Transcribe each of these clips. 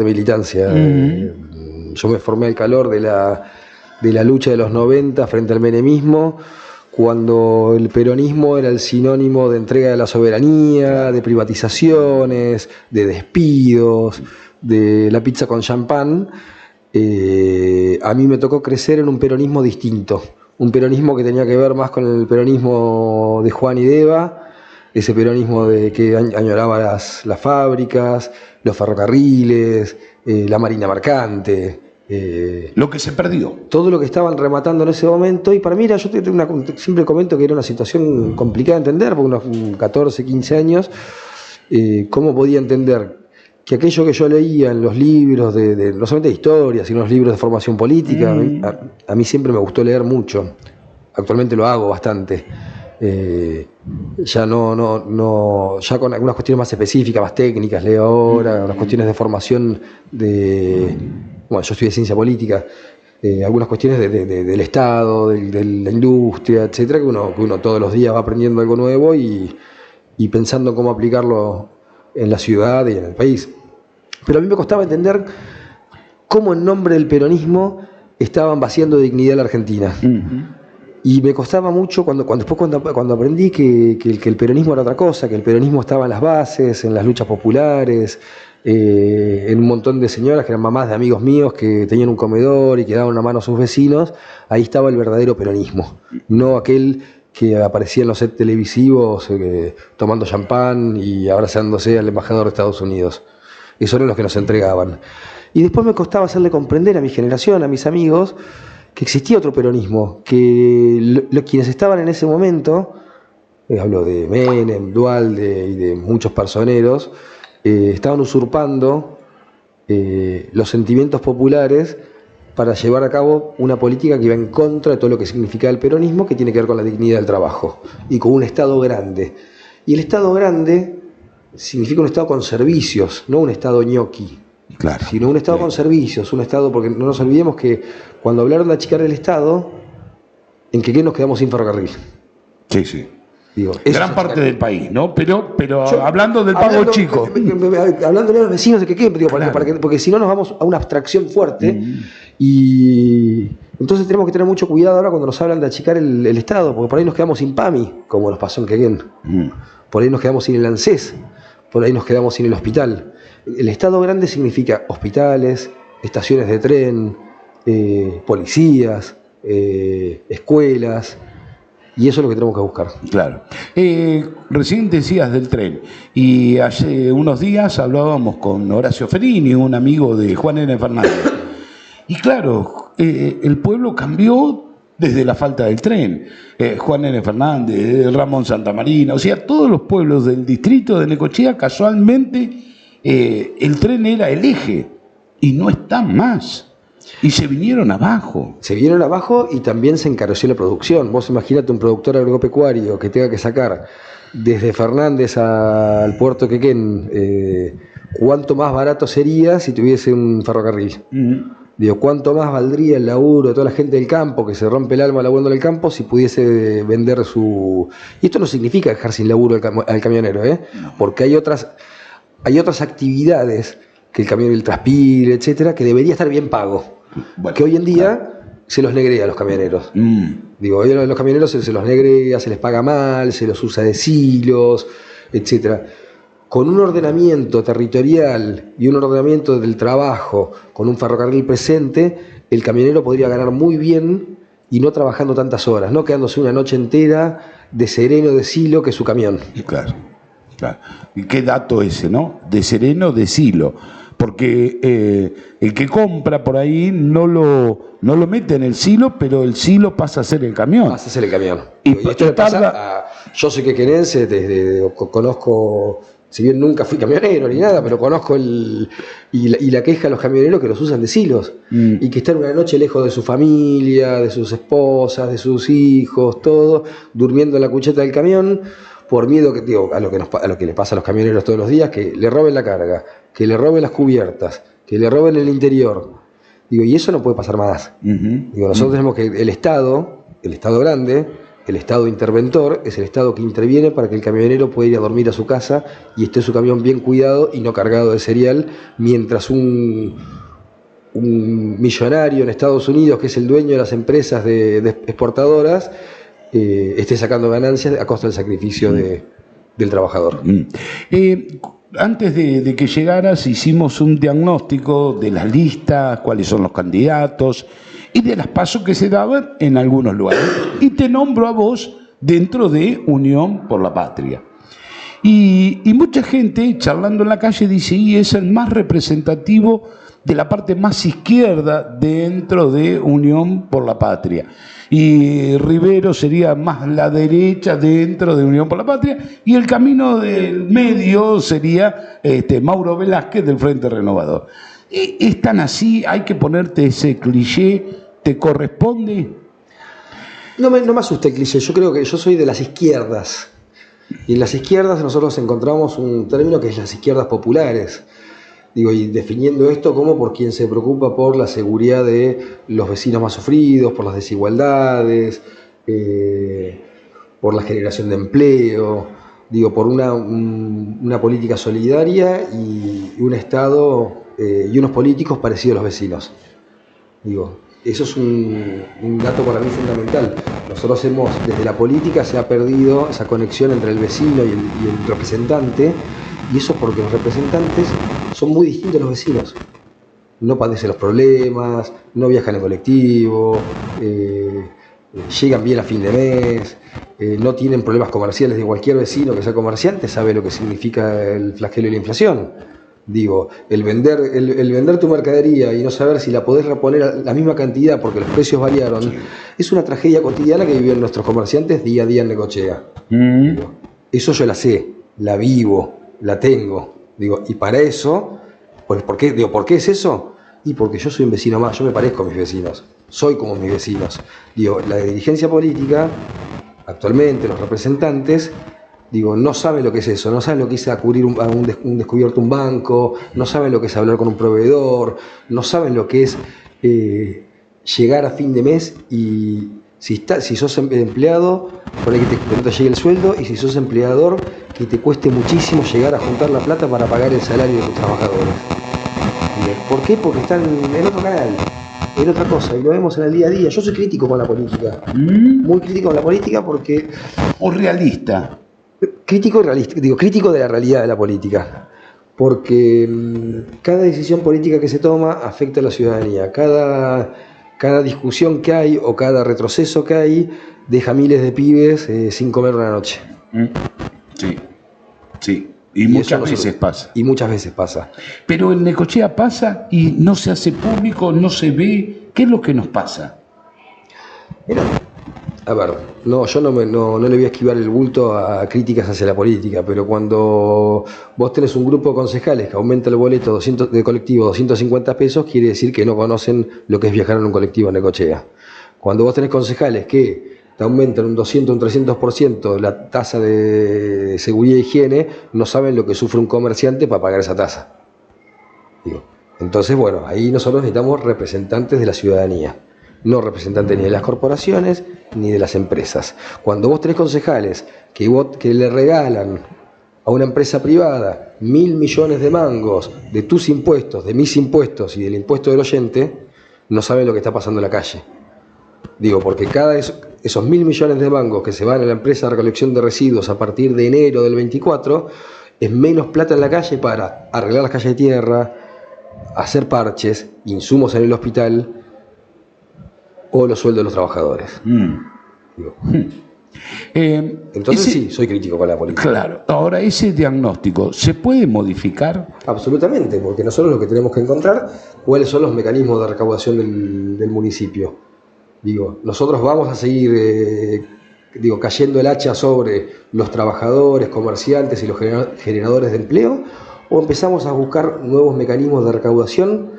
de militancia. Yo me formé al calor de la lucha de los 90 frente al menemismo, cuando el peronismo era el sinónimo de entrega de la soberanía, de privatizaciones, de despidos, de la pizza con champán. A mí me tocó crecer en un peronismo distinto, un peronismo que tenía que ver más con el peronismo de Juan y de Eva, ese peronismo que añoraba las fábricas, los ferrocarriles, la marina mercante. Lo que se perdió. Todo lo que estaban rematando en ese momento, y para mí siempre comento que era una situación complicada de entender, por unos 14, 15 años, cómo podía entender que aquello que yo leía en los libros, no solamente de historia, sino los libros de formación política, a mí siempre me gustó leer mucho, actualmente lo hago bastante, ya ya con algunas cuestiones más específicas, más técnicas, leo ahora, unas cuestiones de formación bueno, yo estudié ciencia política, algunas cuestiones del Estado, de la industria, etcétera, que uno todos los días va aprendiendo algo nuevo y pensando cómo aplicarlo en la ciudad y en el país. Pero a mí me costaba entender cómo en nombre del peronismo estaban vaciando de dignidad a la Argentina. Y me costaba mucho cuando aprendí que el peronismo era otra cosa, que el peronismo estaba en las bases, en las luchas populares, en un montón de señoras que eran mamás de amigos míos que tenían un comedor y que daban una mano a sus vecinos. Ahí estaba el verdadero peronismo, no aquel que aparecía en los sets televisivos tomando champán y abrazándose al embajador de Estados Unidos. Esos eran los que nos entregaban. Y después me costaba hacerle comprender a mi generación, a mis amigos, que existía otro peronismo, que quienes estaban en ese momento, hablo de Menem, Duhalde y de muchos personeros, estaban usurpando los sentimientos populares para llevar a cabo una política que iba en contra de todo lo que significaba el peronismo, que tiene que ver con la dignidad del trabajo y con un Estado grande. Y el Estado grande significa un Estado con servicios, no un Estado ñoqui, claro, sino un Estado con servicios, un Estado, porque no nos olvidemos que cuando hablaron de achicar el Estado, ¿en qué nos quedamos sin ferrocarril? Sí, sí. Digo, gran parte del país, ¿no? Pero hablando del pago chico. Hablándole a los vecinos de Quequén, porque si no nos vamos a una abstracción fuerte y entonces tenemos que tener mucho cuidado ahora cuando nos hablan de achicar el Estado, porque por ahí nos quedamos sin PAMI, como nos pasó en Quequén. Por ahí nos quedamos sin el ANSES, por ahí nos quedamos sin el hospital. El Estado grande significa hospitales, estaciones de tren, policías, escuelas. Y eso es lo que tenemos que buscar. Claro. Recién decías del tren. Y hace unos días hablábamos con Horacio Ferini, un amigo de Juan N. Fernández. Y claro, el pueblo cambió desde la falta del tren. Juan N. Fernández, Ramón Santamarina, o sea, todos los pueblos del distrito de Necochea, casualmente, el tren era el eje. Y no está más. Y se vinieron abajo. Se vinieron abajo y también se encareció la producción. Vos imaginate un productor agropecuario que tenga que sacar desde Fernández al puerto Quequén, cuánto más barato sería si tuviese un ferrocarril. Digo, cuánto más valdría el laburo de toda la gente del campo, que se rompe el alma laburando en el campo, si pudiese vender su... Y esto no significa dejar sin laburo al camionero, no. Porque hay otras actividades que el camión, el transpire, etcétera, que debería estar bien pago. Bueno, que hoy en día se los negrea a los camioneros. Digo, hoy a los camioneros se los negrea, se les paga mal, se los usa de silos, etcétera. Con un ordenamiento territorial y un ordenamiento del trabajo, con un ferrocarril presente, el camionero podría ganar muy bien y no trabajando tantas horas, no quedándose una noche entera de sereno de silo que es su camión. Claro, claro. ¿Y qué dato ese, no? De sereno de silo. Porque el que compra por ahí no lo mete en el silo, pero el silo pasa a ser el camión. Pasa a ser el camión. Y esto le pasa yo soy quequenense, conozco, si bien nunca fui camionero ni nada, pero conozco y la queja de los camioneros que los usan de silos. Y que están una noche lejos de su familia, de sus esposas, de sus hijos, todo, durmiendo en la cucheta del camión, por miedo a lo que le pasa a los camioneros todos los días, que le roben la carga, que le roben las cubiertas, que le roben el interior. Digo, y eso no puede pasar más. Digo, nosotros tenemos que el Estado grande, El Estado interventor es el Estado que interviene para que el camionero pueda ir a dormir a su casa y esté su camión bien cuidado y no cargado de cereal, mientras un millonario en Estados Unidos, que es el dueño de las empresas de exportadoras, esté sacando ganancias a costa del sacrificio del trabajador. Antes de que llegaras hicimos un diagnóstico de las listas, cuáles son los candidatos y de las pasos que se daban en algunos lugares. Y te nombro a vos dentro de Unión por la Patria. Y mucha gente charlando en la calle dice, y es el más representativo de la parte más izquierda dentro de Unión por la Patria. Y Rivero sería más la derecha dentro de Unión por la Patria, y el camino del medio sería Mauro Velázquez del Frente Renovador. ¿Es tan así? ¿Hay que ponerte ese cliché? ¿Te corresponde? No me asusta el cliché, yo creo que yo soy de las izquierdas. Y en las izquierdas nosotros encontramos un término que es las izquierdas populares. Digo, y definiendo esto como por quien se preocupa por la seguridad de los vecinos más sufridos, por las desigualdades, por la generación de empleo, digo, por una política solidaria y un Estado y unos políticos parecidos a los vecinos. Digo, eso es un dato para mí fundamental. Nosotros desde la política se ha perdido esa conexión entre el vecino y el representante, y eso porque los representantes son muy distintos a los vecinos. No padecen los problemas, no viajan en colectivo, llegan bien a fin de mes, no tienen problemas comerciales. De cualquier vecino que sea comerciante sabe lo que significa el flagelo y la inflación. Digo, el vender tu mercadería y no saber si la podés reponer a la misma cantidad porque los precios variaron, es una tragedia cotidiana que viven nuestros comerciantes día a día en Necochea. Digo, eso yo la sé, la vivo, la tengo. Digo, y para eso, pues, ¿por qué es eso? Y porque yo soy un vecino más, yo me parezco a mis vecinos, soy como mis vecinos. Digo, la dirigencia política, actualmente los representantes, digo, no saben lo que es eso, no saben lo que es cubrir un descubierto un banco, no saben lo que es hablar con un proveedor, no saben lo que es llegar a fin de mes y si sos empleado, por ahí que no te llegue el sueldo, y si sos empleador, que te cueste muchísimo llegar a juntar la plata para pagar el salario de tus trabajadores. ¿Por qué? Porque están en otro canal, en otra cosa, y lo vemos en el día a día. Yo soy crítico con la política, muy crítico con la política porque... ¿O realista? Crítico y realista, digo, crítico de la realidad de la política, porque cada decisión política que se toma afecta a la ciudadanía, cada discusión que hay o cada retroceso que hay deja miles de pibes sin comer una noche. Sí, y muchas veces pasa. Y muchas veces pasa. Pero en Necochea pasa y no se hace público, no se ve. ¿Qué es lo que nos pasa? Mira, a ver, yo no le voy a esquivar el bulto a críticas hacia la política, pero cuando vos tenés un grupo de concejales que aumenta el boleto de colectivo 250 pesos, quiere decir que no conocen lo que es viajar en un colectivo en Necochea. Cuando vos tenés concejales que te aumentan un 200, un 300% la tasa de seguridad e higiene, no saben lo que sufre un comerciante para pagar esa tasa. Digo, entonces, bueno, ahí nosotros necesitamos representantes de la ciudadanía. No representantes ni de las corporaciones ni de las empresas. Cuando vos tenés concejales que le regalan a una empresa privada 1.000 millones de mangos de tus impuestos, de mis impuestos y del impuesto del oyente, no saben lo que está pasando en la calle. Digo, porque esos 1.000 millones de mangos que se van a la empresa de recolección de residuos a partir de enero del 24, es menos plata en la calle para arreglar las calles de tierra, hacer parches, insumos en el hospital, o los sueldos de los trabajadores. Digo. Entonces sí, soy crítico con la política. Claro. Ahora, ese diagnóstico, ¿se puede modificar? Absolutamente, porque nosotros lo que tenemos que encontrar, cuáles son los mecanismos de recaudación del municipio. Digo, nosotros vamos a seguir cayendo el hacha sobre los trabajadores, comerciantes y los generadores de empleo, o empezamos a buscar nuevos mecanismos de recaudación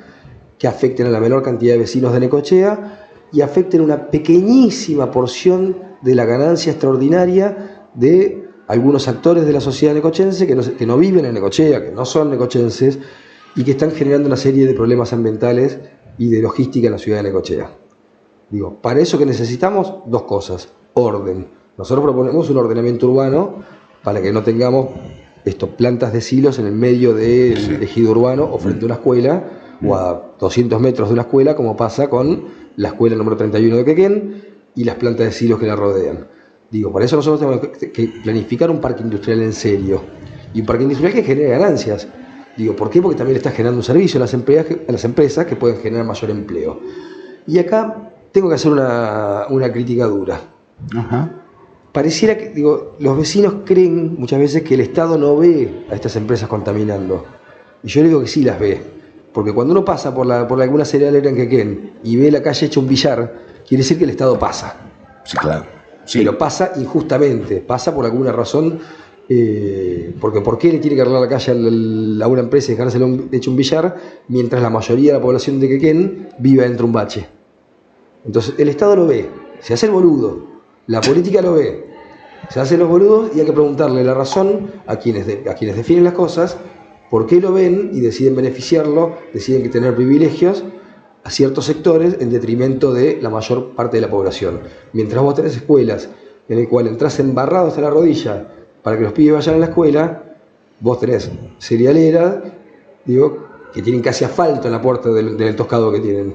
que afecten a la menor cantidad de vecinos de Necochea y afecten una pequeñísima porción de la ganancia extraordinaria de algunos actores de la sociedad necochense que no viven en Necochea, que no son necochenses y que están generando una serie de problemas ambientales y de logística en la ciudad de Necochea. Digo, para eso que necesitamos dos cosas. orden. Nosotros proponemos un ordenamiento urbano para que no tengamos plantas de silos en el medio del ejido urbano o frente a una escuela o a 200 metros de una escuela, como pasa con la escuela número 31 de Quequén y las plantas de silos que la rodean. Digo, para eso nosotros tenemos que planificar un parque industrial en serio, y un parque industrial que genere ganancias. Digo, ¿por qué? Porque también le está generando un servicio a las empresas que pueden generar mayor empleo. Y acá tengo que hacer una crítica dura. Ajá. Pareciera que, los vecinos creen muchas veces que el Estado no ve a estas empresas contaminando. Y yo le digo que sí las ve. Porque cuando uno pasa por alguna cerealera en Quequén y ve la calle hecha un billar, quiere decir que el Estado pasa. Sí, claro. Sí. Pero pasa injustamente, pasa por alguna razón, porque ¿por qué le tiene que arreglar la calle a una empresa y dejárselo hecho un billar, mientras la mayoría de la población de Quequén vive dentro de un bache? Entonces el Estado lo ve, se hace el boludo, la política lo ve, se hacen los boludos, y hay que preguntarle la razón a quienes definen las cosas, por qué lo ven y deciden beneficiarlo, deciden que tener privilegios a ciertos sectores en detrimento de la mayor parte de la población. Mientras vos tenés escuelas en el cual entras embarrado hasta la rodilla para que los pibes vayan a la escuela, vos tenés cerealeras, que tienen casi asfalto en la puerta del toscado que tienen.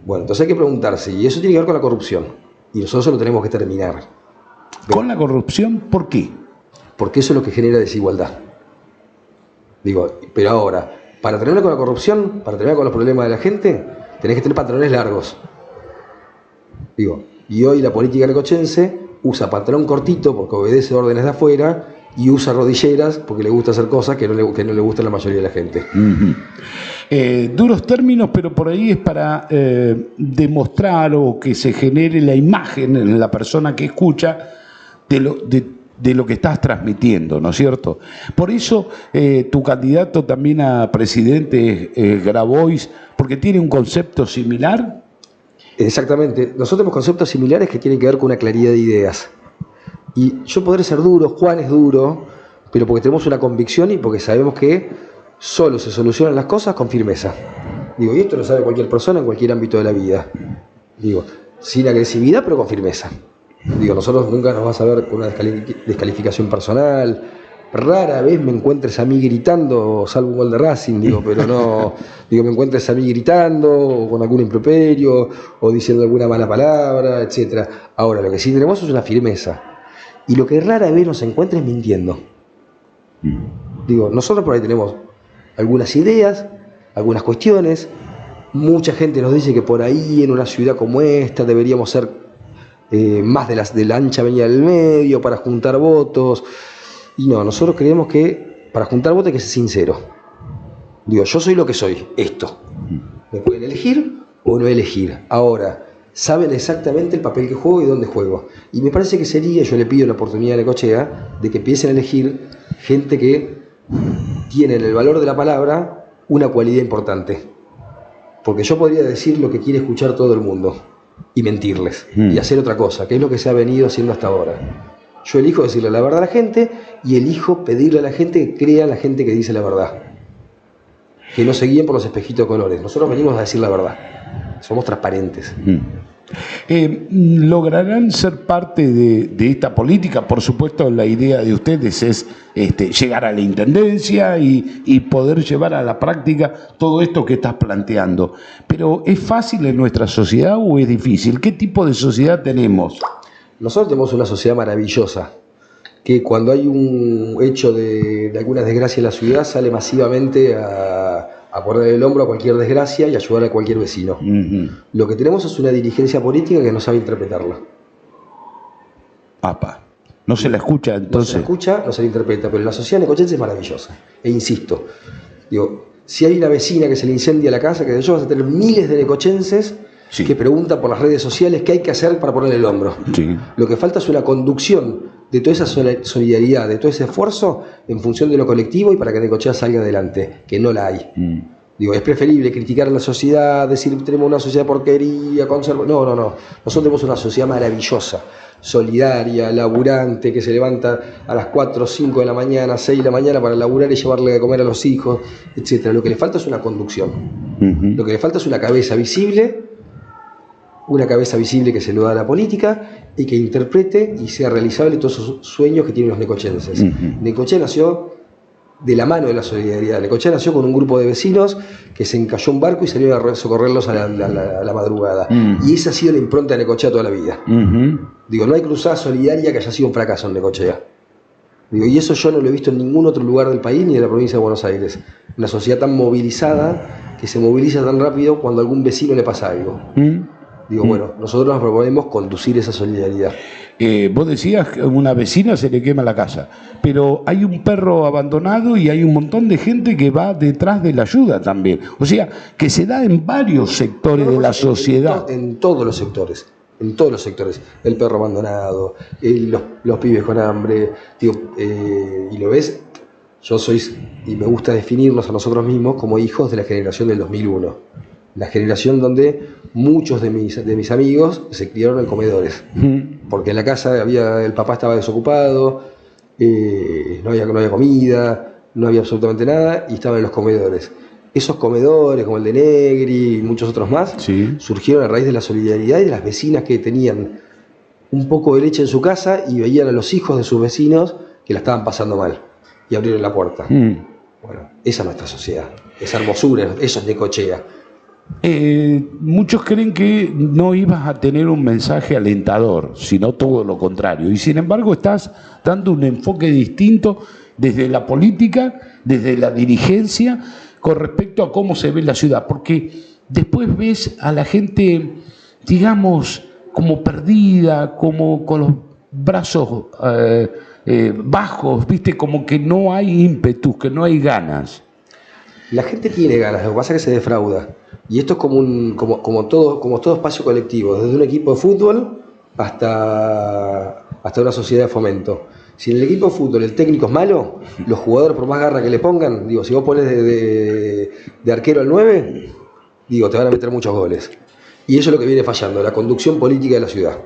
Bueno, entonces hay que preguntarse, y eso tiene que ver con la corrupción, y nosotros lo tenemos que terminar. ¿Con la corrupción? ¿Por qué? Porque eso es lo que genera desigualdad. Pero ahora, para terminar con la corrupción, para terminar con los problemas de la gente, tenés que tener pantalones largos. Y hoy la política necochense usa pantalón cortito porque obedece órdenes de afuera, y usa rodilleras porque le gusta hacer cosas que no le gustan a la mayoría de la gente. Duros términos, pero por ahí es para demostrar o que se genere la imagen en la persona que escucha de lo que estás transmitiendo, ¿no es cierto? Por eso tu candidato también a presidente es Grabois, porque tiene un concepto similar. Exactamente. Nosotros tenemos conceptos similares que tienen que ver con una claridad de ideas. Y yo podré ser duro, Juan es duro, pero porque tenemos una convicción y porque sabemos que solo se solucionan las cosas con firmeza. Y esto lo sabe cualquier persona en cualquier ámbito de la vida. Sin agresividad, pero con firmeza. Nosotros nunca nos vas a ver con una descalificación personal. Rara vez me encuentres a mí gritando, salvo un gol de Racing, pero no, me encuentres a mí gritando, o con algún improperio, o diciendo alguna mala palabra, etc. Ahora, lo que sí tenemos es una firmeza. Y lo que rara vez nos encuentres mintiendo. Nosotros por ahí tenemos algunas ideas, algunas cuestiones. Mucha gente nos dice que por ahí, en una ciudad como esta, deberíamos ser más de la ancha avenida del medio para juntar votos. Y no, nosotros creemos que para juntar votos hay que ser sincero. Yo soy lo que soy, esto. Me pueden elegir o no elegir. Ahora, saben exactamente el papel que juego y dónde juego. Y me parece que sería, yo le pido la oportunidad a Necochea, de que empiecen a elegir gente que tiene en el valor de la palabra una cualidad importante. Porque yo podría decir lo que quiere escuchar todo el mundo y mentirles y hacer otra cosa, que es lo que se ha venido haciendo hasta ahora. Yo elijo decirle la verdad a la gente y elijo pedirle a la gente que crea en la gente que dice la verdad. Que no se guíen por los espejitos de colores. Nosotros venimos a decir la verdad. Somos transparentes. ¿Lograrán ser parte de esta política? Por supuesto, la idea de ustedes es llegar a la intendencia y poder llevar a la práctica todo esto que estás planteando. Pero ¿es fácil en nuestra sociedad o es difícil? ¿Qué tipo de sociedad tenemos? Nosotros tenemos una sociedad maravillosa, que cuando hay un hecho de alguna desgracia en la ciudad sale masivamente a poner el hombro a cualquier desgracia y ayudar a cualquier vecino. Lo que tenemos es una dirigencia política que no sabe interpretarla. No se la escucha, entonces. No se la escucha, no se la interpreta, pero la sociedad necochense es maravillosa. E insisto, si hay una vecina que se le incendia la casa, que yo vas a tener miles de necochenses que preguntan por las redes sociales qué hay que hacer para poner el hombro. Lo que falta es una conducción de toda esa solidaridad, de todo ese esfuerzo en función de lo colectivo y para que Necochea salga adelante, que no la hay. Es preferible criticar a la sociedad, decir tenemos una sociedad porquería, conservadora. No. Nosotros tenemos una sociedad maravillosa, solidaria, laburante, que se levanta a las 4 o 5 de la mañana, 6 de la mañana para laburar y llevarle de comer a los hijos, etc. Lo que le falta es una conducción. Lo que le falta es una cabeza visible una cabeza visible que se lo da a la política y que interprete y sea realizable todos esos sueños que tienen los necochenses. Necochea nació de la mano de la solidaridad. Necochea nació con un grupo de vecinos que se encalló un barco y salieron a socorrerlos a la madrugada. Y esa ha sido la impronta de Necochea toda la vida. Digo, no hay cruzada solidaria que haya sido un fracaso en Necochea. Digo, y eso yo no lo he visto en ningún otro lugar del país ni de la provincia de Buenos Aires. Una sociedad tan movilizada, que se moviliza tan rápido cuando a algún vecino le pasa algo. Digo, bueno, nosotros nos proponemos conducir esa solidaridad. Vos decías que a una vecina se le quema la casa, pero hay un perro abandonado y hay un montón de gente que va detrás de la ayuda también. O sea, que se da en varios sectores de la sociedad. En todos los sectores. En todos los sectores. El perro abandonado, los pibes con hambre. Digo, y lo ves, yo soy, y me gusta definirnos a nosotros mismos como hijos de la generación del 2001. La generación donde muchos de mis amigos se criaron en comedores. Porque en la casa el papá estaba desocupado, no había comida, no había absolutamente nada, y estaban en los comedores. Esos comedores, como el de Negri y muchos otros más, surgieron a raíz de la solidaridad y de las vecinas que tenían un poco de leche en su casa y veían a los hijos de sus vecinos que la estaban pasando mal y abrieron la puerta. Bueno, esa es nuestra sociedad, esa hermosura, eso es Necochea. Muchos creen que no ibas a tener un mensaje alentador, sino todo lo contrario. Y sin embargo estás dando un enfoque distinto desde la política, desde la dirigencia, con respecto a cómo se ve la ciudad. Porque después ves a la gente, digamos, como perdida, como con los brazos bajos, ¿viste? Como que no hay ímpetus, que no hay ganas. La gente tiene ganas, lo que pasa es que se defrauda. Y esto es como todo espacio colectivo, desde un equipo de fútbol hasta una sociedad de fomento. Si en el equipo de fútbol el técnico es malo, los jugadores, por más garra que le pongan, digo, si vos pones de arquero al 9, digo, te van a meter muchos goles. Y eso es lo que viene fallando, la conducción política de la ciudad.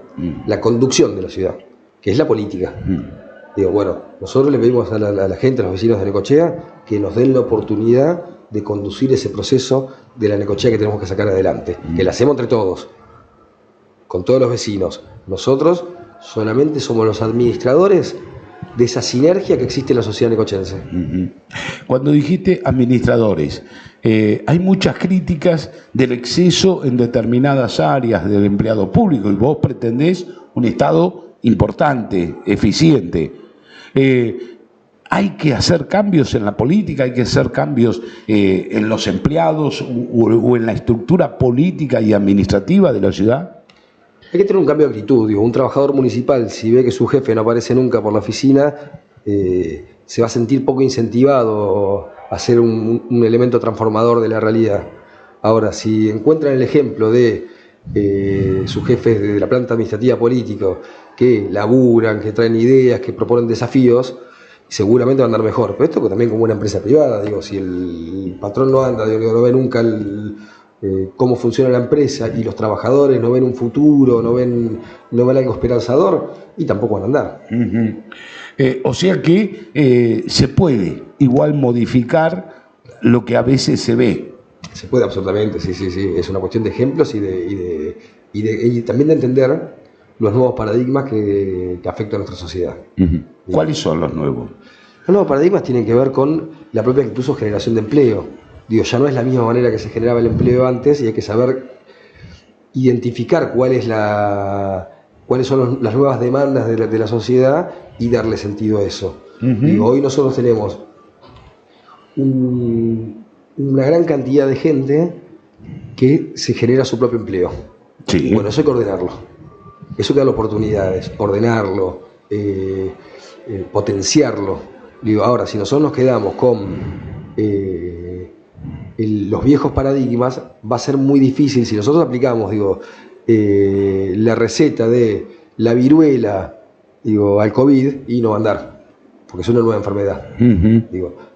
La conducción de la ciudad, que es la política. Digo, bueno, nosotros le pedimos a la gente, a los vecinos de Necochea, que nos den la oportunidad de conducir ese proceso de la Necochea que tenemos que sacar adelante, que la hacemos entre todos, con todos los vecinos. Nosotros solamente somos los administradores de esa sinergia que existe en la sociedad necochense. Cuando dijiste administradores, hay muchas críticas del exceso en determinadas áreas del empleado público y vos pretendés un Estado importante, eficiente. Hay que hacer cambios en la política, hay que hacer cambios en los empleados o en la estructura política y administrativa de la ciudad. Hay que tener un cambio de actitud. Digo, un trabajador municipal, si ve que su jefe no aparece nunca por la oficina, se va a sentir poco incentivado a ser un elemento transformador de la realidad. Ahora, si encuentran el ejemplo de sus jefes de la planta administrativa política que laburan, que traen ideas, que proponen desafíos, seguramente va a andar mejor. Pero esto también como una empresa privada, digo, si el patrón no anda, digo, no ve nunca cómo funciona la empresa y los trabajadores no ven un futuro, no ven algo esperanzador, y tampoco van a andar. O sea que se puede igual modificar lo que a veces se ve. Se puede absolutamente, sí. Es una cuestión de ejemplos y también de entender los nuevos paradigmas que afectan a nuestra sociedad. ¿Cuáles son los nuevos? Los nuevos paradigmas tienen que ver con la propia incluso generación de empleo. Digo, ya no es la misma manera que se generaba el empleo antes y hay que saber identificar cuáles son las nuevas demandas de la sociedad y darle sentido a eso. Digo, hoy nosotros tenemos una gran cantidad de gente que se genera su propio empleo. Sí. Bueno, eso hay que ordenarlo. Eso hay que darle oportunidades, ordenarlo, potenciarlo. Digo, ahora, si nosotros nos quedamos con los viejos paradigmas, va a ser muy difícil. Si nosotros aplicamos, la receta de la viruela, al COVID, y no va a andar, porque es una nueva enfermedad.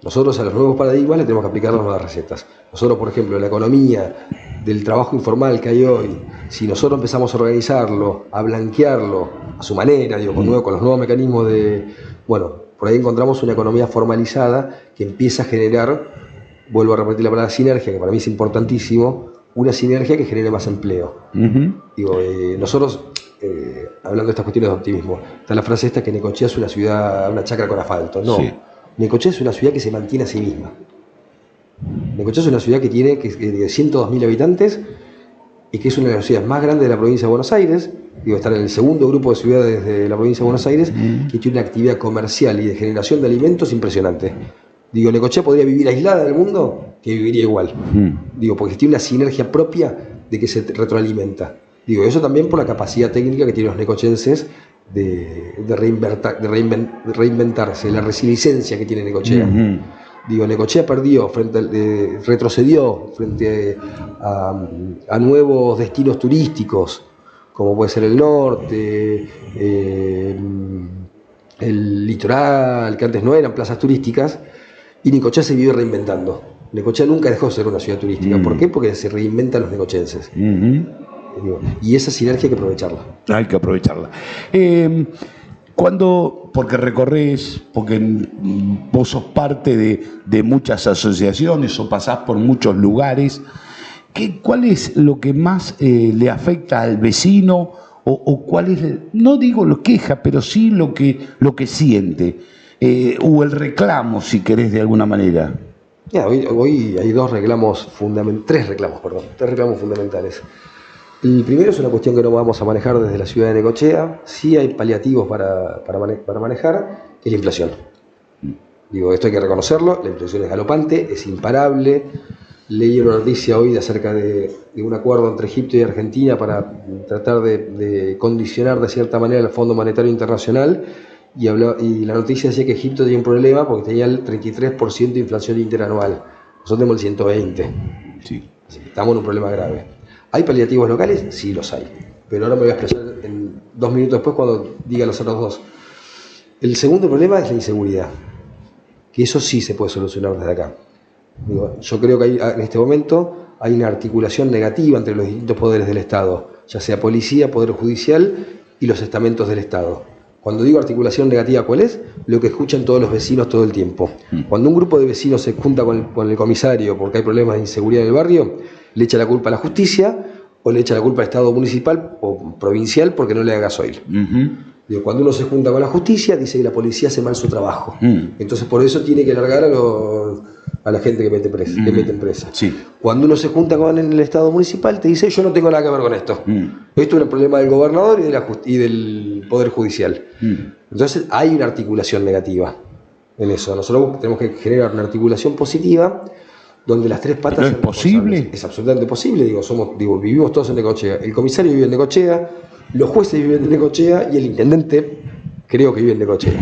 Nosotros a los nuevos paradigmas le tenemos que aplicar las nuevas recetas. Nosotros, por ejemplo, la economía del trabajo informal que hay hoy, si nosotros empezamos a organizarlo, a blanquearlo a su manera, con los nuevos mecanismos por ahí encontramos una economía formalizada que empieza a generar, vuelvo a repetir la palabra sinergia, que para mí es importantísimo, una sinergia que genere más empleo. Digo, nosotros, hablando de estas cuestiones de optimismo, está la frase esta que Necochea es una ciudad, una chacra con asfalto. No, sí. Necochea es una ciudad que se mantiene a sí misma. Necochea es una ciudad que tiene 102.000 habitantes y que es una de las ciudades más grandes de la provincia de Buenos Aires. Digo, estar en el segundo grupo de ciudades de la provincia de Buenos Aires, que tiene una actividad comercial y de generación de alimentos impresionante. Digo, Necochea podría vivir aislada del mundo, que viviría igual. Digo, porque tiene una sinergia propia de que se retroalimenta. Digo, eso también por la capacidad técnica que tienen los necochenses de reinventarse, la resiliencia que tiene Necochea. Digo, Necochea retrocedió frente a nuevos destinos turísticos, como puede ser el norte, el litoral, que antes no eran plazas turísticas, y Necochea se vive reinventando. Necochea nunca dejó de ser una ciudad turística. ¿Por qué? Porque se reinventan los necochenses. Y esa sinergia hay que aprovecharla. Hay que aprovecharla. Porque recorres, porque vos sos parte de muchas asociaciones o pasás por muchos lugares, ¿cuál es lo que más le afecta al vecino? O cuál es, no digo lo queja, pero sí lo que siente, o el reclamo, si querés, de alguna manera. Hoy hay tres reclamos fundamentales. El primero es una cuestión que no vamos a manejar desde la ciudad de Necochea. Sí hay paliativos para manejar, que es la inflación. Digo, esto hay que reconocerlo, la inflación es galopante, es imparable. Leí una noticia hoy acerca de un acuerdo entre Egipto y Argentina para tratar de condicionar de cierta manera el Fondo Monetario Internacional, y la noticia decía que Egipto tenía un problema porque tenía el 33% de inflación interanual. Nosotros tenemos el 120%. Sí. Estamos en un problema grave. ¿Hay paliativos locales? Sí, los hay. Pero ahora me voy a expresar en 2 minutos después cuando diga los otros dos. El segundo problema es la inseguridad, que eso sí se puede solucionar desde acá. Digo, yo creo que en este momento hay una articulación negativa entre los distintos poderes del Estado, ya sea policía, poder judicial y los estamentos del Estado. Cuando digo articulación negativa, ¿cuál es? Lo que escuchan todos los vecinos todo el tiempo. Cuando un grupo de vecinos se junta con el comisario porque hay problemas de inseguridad en el barrio, le echa la culpa a la justicia o le echa la culpa al Estado municipal o provincial porque no le da gasoil. Digo, cuando uno se junta con la justicia, dice que la policía hace mal su trabajo. Entonces por eso tiene que largar a la gente que mete presa. Sí. Cuando uno se junta con el Estado municipal, te dice, yo no tengo nada que ver con esto. Esto es un problema del gobernador y del Poder Judicial. Entonces hay una articulación negativa en eso. Nosotros tenemos que generar una articulación positiva donde las tres patas... ¿Es posible? Es absolutamente posible. Vivimos todos en Necochea. El comisario vive en Necochea, los jueces viven en Necochea y el intendente creo que vive en Necochea.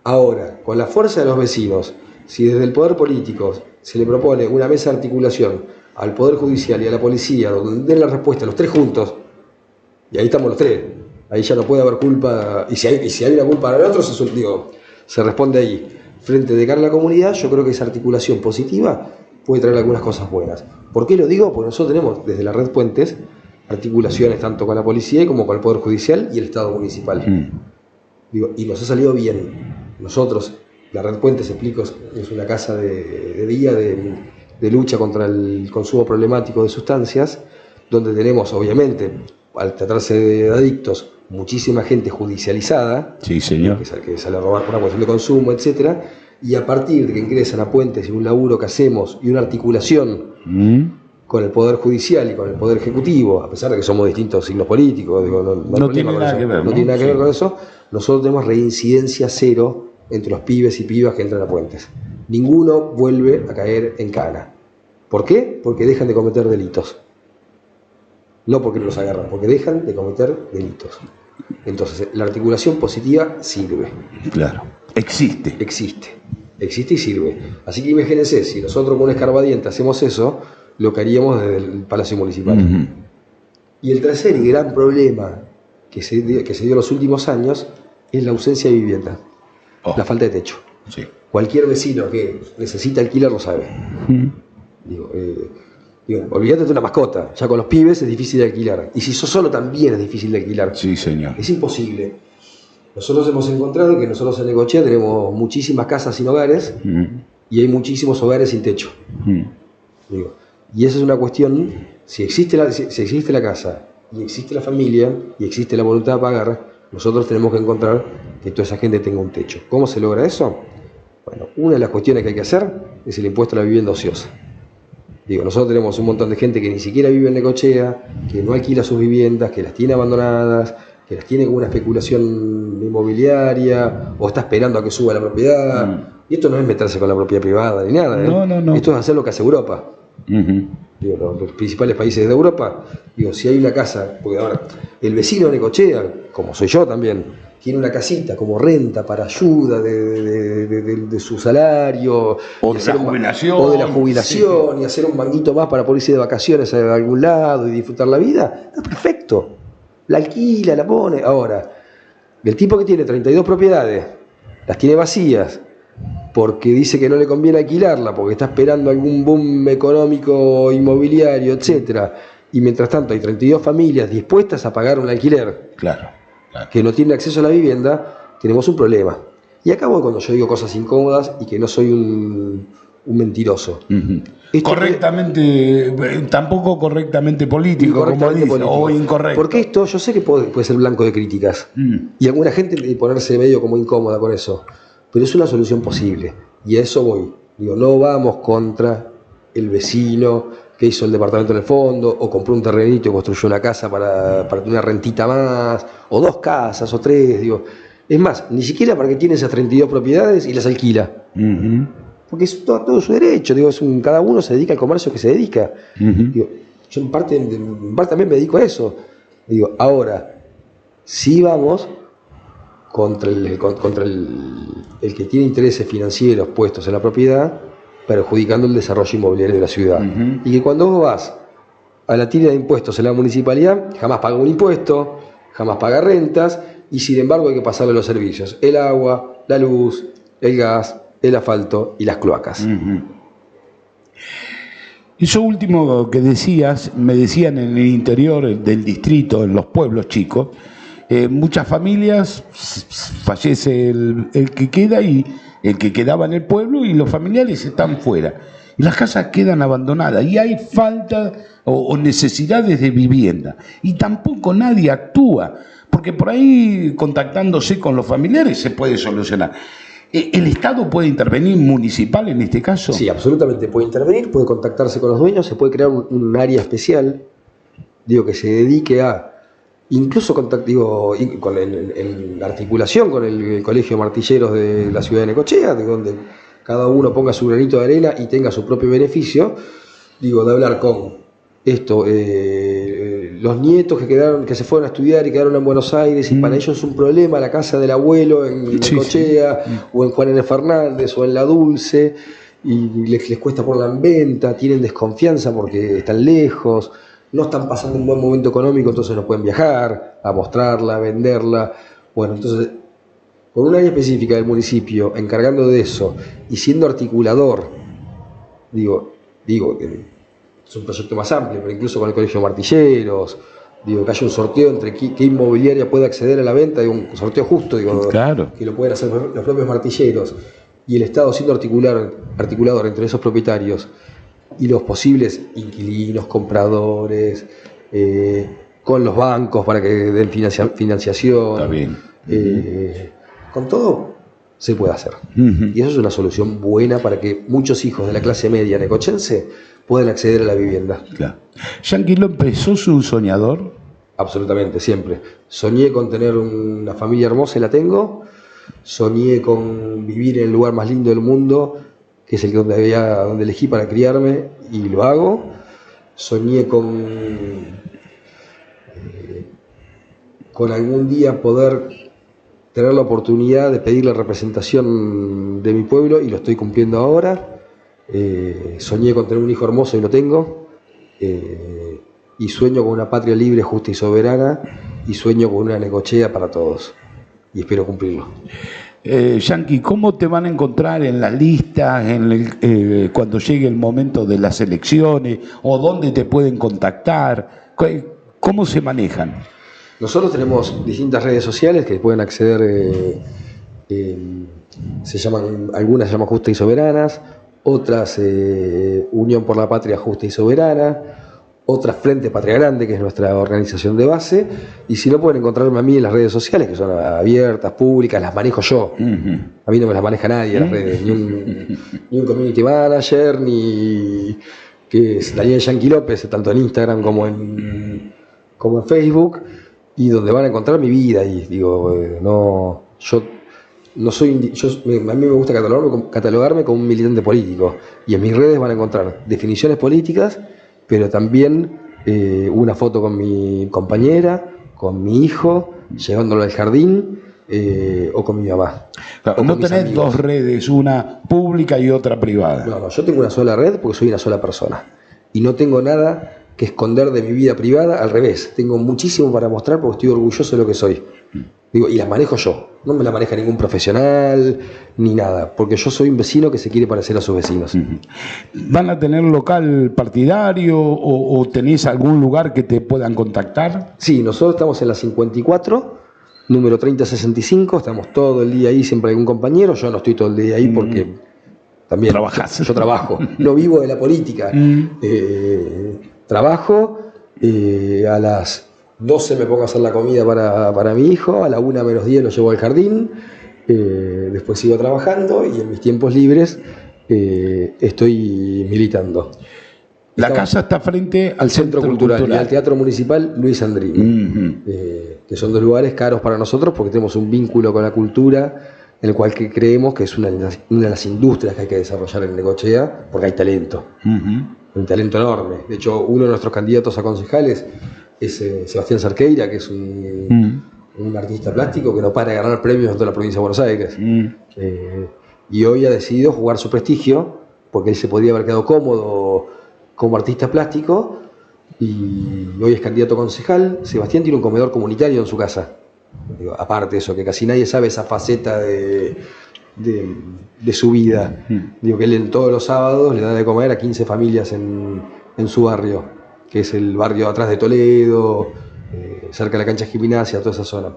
Ahora, con la fuerza de los vecinos, si desde el poder político se le propone una mesa de articulación al Poder Judicial y a la policía, donde den la respuesta los tres juntos, y ahí estamos los tres, ahí ya no puede haber culpa, y si hay una culpa para el otro, se responde ahí. Frente de cara a la comunidad, yo creo que esa articulación positiva puede traer algunas cosas buenas. ¿Por qué lo digo? Porque nosotros tenemos desde la Red Puentes articulaciones tanto con la policía como con el Poder Judicial y el Estado municipal. Y nos ha salido bien. Nosotros, la Red Puentes, explico, es una casa de día de lucha contra el consumo problemático de sustancias, donde tenemos, obviamente, al tratarse de adictos, muchísima gente judicializada, sí, señor, que sale a robar por una cuestión de consumo, etcétera, y a partir de que ingresan a Puentes y un laburo que hacemos y una articulación con el Poder Judicial y con el Poder Ejecutivo, a pesar de que somos distintos signos políticos, no tiene nada que ver, no tiene nada que ver con eso, nosotros tenemos reincidencia cero entre los pibes y pibas que entran a Puentes. Ninguno vuelve a caer en cana. ¿Por qué? Porque dejan de cometer delitos. No porque no los agarran, porque dejan de cometer delitos. Entonces, la articulación positiva sirve. Claro, existe y sirve. Así que imagínense, si nosotros con un escarbadiente hacemos eso, lo que haríamos desde el Palacio Municipal. Y el tercer y gran problema que se dio en los últimos años es la ausencia de vivienda, la falta de techo. Sí. Cualquier vecino que necesita alquilar lo sabe. Olvídate de una mascota, ya con los pibes es difícil de alquilar. Y si sos solo también es difícil de alquilar. Sí, señor. Es imposible. Nosotros hemos encontrado que nosotros en Necochea tenemos muchísimas casas sin hogares y hay muchísimos hogares sin techo. Digo, y esa es una cuestión, si existe la casa, y existe la familia, y existe la voluntad de pagar, nosotros tenemos que encontrar que toda esa gente tenga un techo. ¿Cómo se logra eso? Bueno, una de las cuestiones que hay que hacer es el impuesto a la vivienda ociosa. Digo, nosotros tenemos un montón de gente que ni siquiera vive en Necochea, que no alquila sus viviendas, que las tiene abandonadas, que las tiene con una especulación inmobiliaria, o está esperando a que suba la propiedad. Y esto no es meterse con la propiedad privada ni nada. No. Esto es hacer lo que hace Europa. Digo, los principales países de Europa, digo, si hay una casa, porque ahora el vecino de Necochea, como soy yo también, tiene una casita como renta para ayuda de su salario, o de la jubilación, sí, y hacer un manguito más para poder irse de vacaciones a algún lado y disfrutar la vida, está perfecto. La alquila, la pone. Ahora, el tipo que tiene 32 propiedades, las tiene vacías, porque dice que no le conviene alquilarla, porque está esperando algún boom económico, inmobiliario, etcétera, y mientras tanto hay 32 familias dispuestas a pagar un alquiler, claro, que no tienen acceso a la vivienda, tenemos un problema. Y acá voy cuando yo digo cosas incómodas y que no soy un mentiroso. Correctamente, tampoco correctamente político, como dice, o incorrecto. Porque esto yo sé que puede ser blanco de críticas, y alguna gente ponerse medio como incómoda con eso, pero es una solución posible, y a eso voy. Digo, no vamos contra el vecino que hizo el departamento en el fondo, o compró un terrenito y construyó una casa para tener una rentita más, o 2 casas, o 3, digo. Es más, ni siquiera para que tiene esas 32 propiedades y las alquila. Porque es todo su derecho, digo, cada uno se dedica al comercio que se dedica. Digo, yo en parte también me dedico a eso. Digo, ahora, si vamos contra el que tiene intereses financieros puestos en la propiedad, perjudicando el desarrollo inmobiliario de la ciudad. Y que cuando vos vas a la tira de impuestos en la municipalidad, jamás paga un impuesto, jamás paga rentas, y sin embargo hay que pasarle los servicios: el agua, la luz, el gas, el asfalto y las cloacas. Eso último que decías, me decían en el interior del distrito, en los pueblos chicos, muchas familias, fallece el que queda y el que quedaba en el pueblo, y los familiares están fuera. Y las casas quedan abandonadas y hay falta o necesidades de vivienda. Y tampoco nadie actúa, porque por ahí, contactándose con los familiares, se puede solucionar. ¿El Estado puede intervenir, municipal en este caso? Sí, absolutamente puede intervenir, puede contactarse con los dueños, se puede crear un área especial, que se dedique a, incluso en articulación con el Colegio de Martilleros de la ciudad de Necochea, de donde cada uno ponga su granito de arena y tenga su propio beneficio, de hablar con los nietos que se fueron a estudiar y quedaron en Buenos Aires, y para ellos es un problema la casa del abuelo en Necochea, o en Juan N. Fernández, o en La Dulce, y les cuesta ponerla en venta, tienen desconfianza porque están lejos, no están pasando un buen momento económico, entonces no pueden viajar a mostrarla, a venderla. Bueno, entonces, con un área específica del municipio encargando de eso y siendo articulador, digo que es un proyecto más amplio, pero incluso con el Colegio de Martilleros, que haya un sorteo entre qué inmobiliaria puede acceder a la venta, un sorteo justo, claro, que lo pueden hacer los propios martilleros, y el Estado siendo articulador entre esos propietarios y los posibles inquilinos, compradores, con los bancos para que den financiación. Está bien. Con todo se puede hacer. Y eso es una solución buena para que muchos hijos de la clase media necochense puedan acceder a la vivienda. Claro. ¿Yanqui López, sos un soñador? Absolutamente, siempre. Soñé con tener una familia hermosa y la tengo. Soñé con vivir en el lugar más lindo del mundo, que es el donde elegí para criarme, y lo hago. Soñé con algún día poder tener la oportunidad de pedir la representación de mi pueblo, y lo estoy cumpliendo ahora. Soñé con tener un hijo hermoso y lo tengo. Y sueño con una patria libre, justa y soberana, y sueño con una Necochea para todos, y espero cumplirlo. Yanqui, ¿cómo te van a encontrar en las listas cuando llegue el momento de las elecciones, o dónde te pueden contactar? ¿Cómo se manejan? Nosotros tenemos distintas redes sociales que pueden acceder, algunas se llaman Justas y Soberanas, otras Unión por la Patria Justa y Soberana, otras Frente Patria Grande, que es nuestra organización de base, y si no pueden encontrarme a mí en las redes sociales, que son abiertas, públicas, las manejo yo. A mí no me las maneja nadie las redes, ni un community manager, ni que es Daniel Yankee López, tanto en Instagram como en Facebook, y donde van a encontrar mi vida. Y digo, yo no soy, a mí me gusta catalogarme como un militante político, y en mis redes van a encontrar definiciones políticas, pero también una foto con mi compañera, con mi hijo, llevándolo al jardín, o con mi mamá. Claro, no tenés dos redes, una pública y otra privada. No, yo tengo una sola red porque soy una sola persona. Y no tengo nada que esconder de mi vida privada, al revés. Tengo muchísimo para mostrar porque estoy orgulloso de lo que soy. Digo, y las manejo yo. No me la maneja ningún profesional ni nada, porque yo soy un vecino que se quiere parecer a sus vecinos. ¿Van a tener local partidario o tenés algún lugar que te puedan contactar? Sí, nosotros estamos en la 54, número 3065, estamos todo el día ahí, siempre hay un compañero. Yo no estoy todo el día ahí porque también ¿Trabajás? Yo trabajo, no vivo de la política. Trabajo, a las 12 me pongo a hacer la comida para mi hijo, a la 1 menos 10 lo llevo al jardín, después sigo trabajando y en mis tiempos libres estoy militando. La casa está frente al Centro Cultural y al Teatro Municipal Luis Sandrini, que son dos lugares caros para nosotros porque tenemos un vínculo con la cultura, en el cual creemos que es una de las industrias que hay que desarrollar en Necochea, porque hay talento, un talento enorme. De hecho, uno de nuestros candidatos a concejales es Sebastián Cerqueira, que es un artista plástico que no para de ganar premios en toda la provincia de Buenos Aires. Y hoy ha decidido jugar su prestigio, porque él se podría haber quedado cómodo como artista plástico, y hoy es candidato a concejal. Sebastián tiene un comedor comunitario en su casa. Digo, aparte de eso, que casi nadie sabe esa faceta de su vida. Digo que él todos los sábados le da de comer a 15 familias en su barrio, que es el barrio atrás de Toledo, cerca de la cancha de Gimnasia, toda esa zona.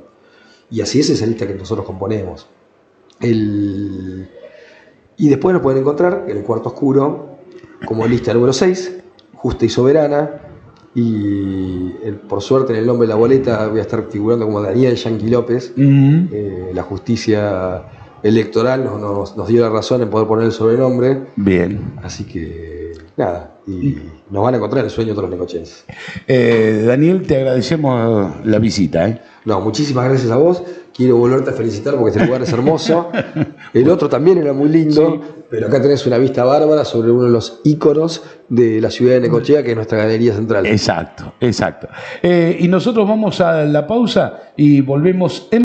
Y así es esa lista que nosotros componemos. Y después nos pueden encontrar en el Cuarto Oscuro como lista número 6, Justa y Soberana. Y por suerte en el nombre de la boleta voy a estar figurando como Daniel Yankee López. La justicia electoral nos dio la razón en poder poner el sobrenombre. Bien. Así que nada, y nos van a encontrar el sueño de todos los necochenses. Daniel, te agradecemos la visita. No, muchísimas gracias a vos. Quiero volverte a felicitar porque este lugar es hermoso. El otro también era muy lindo, sí, pero acá tenés una vista bárbara sobre uno de los íconos de la ciudad de Necochea, que es nuestra galería central. Exacto, exacto. Y nosotros vamos a la pausa y volvemos en